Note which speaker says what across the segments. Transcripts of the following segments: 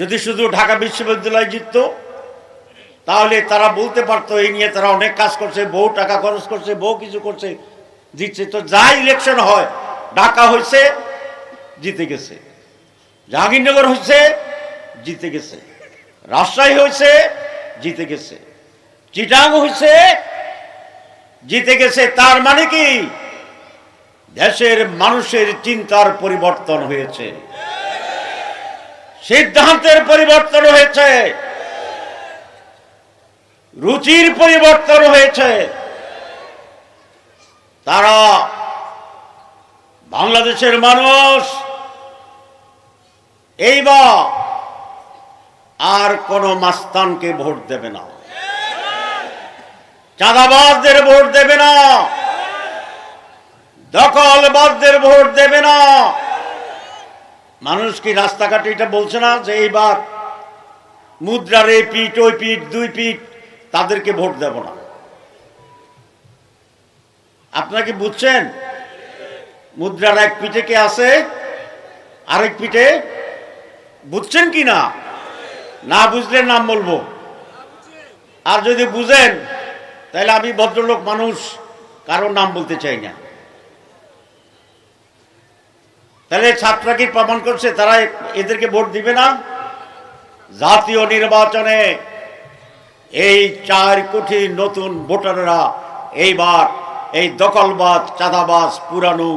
Speaker 1: যদি শুধু ঢাকা বিশ্ববিদ্যালয় জিততো তাহলে তারা বলতে পারতো এই নিয়ে তারা অনেক কাজ করছে, বহু টাকা খরচ করছে, বহু কিছু করছে, জিতছে। তো যা ইলেকশন হয়, ঢাকা হয়েছে জিতে গেছে, জাহাঙ্গীরনগর হয়েছে জিতে গেছে, রাজশাহী হয়েছে জিতে গেছে, চিটাং হয়েছে জিতে গেছে। তার মানে কি দেশের মানুষের চিন্তার পরিবর্তন হয়েছে, সিদ্ধান্তের পরিবর্তন হয়েছে, রুচির পরিবর্তন হয়েছে। তারা বাংলাদেশের মানুষ এইবার আর কোন মাস্তানকে ভোট দেবে না, চাঁদাবাজদের ভোট দেবে না, দখলবাজদের ভোট দেবে না। মানুষ কি রাস্তাঘাটে এটা বলছে না যে এইবার মুদ্রার এই পিঠ ওই পিঠ দুই পিঠ তাদেরকে ভোট দেব না? আপনারা কি বুঝছেন? মুদ্রার এক পিঠে কে আছে, আরেক পিঠে বুঝছেন কি না? না বুঝলে নাম বলবো, আর যদি বুঝেন তাহলে আমি ভদ্রলোক মানুষ, কারোর নাম বলতে চাই না। তাহলে ছাত্ররা কি প্রমাণ করছে তারা এদেরকে ভোট দিবে না? জাতীয় নির্বাচনে এই 4 কোটি নতুন ভোটাররা এইবার এই দখলবাজ, চাঁদাবাজ, পুরানো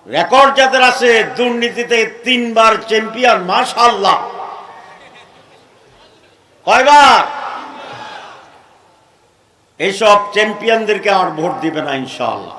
Speaker 1: রেকর্ড যাদের আছে, দুর্নীতিতে 3 বার চ্যাম্পিয়ন, মাশাআল্লাহ। কয়বার? এইসব চ্যাম্পিয়নদেরকে আর ভোট দিবে না ইনশাআল্লাহ।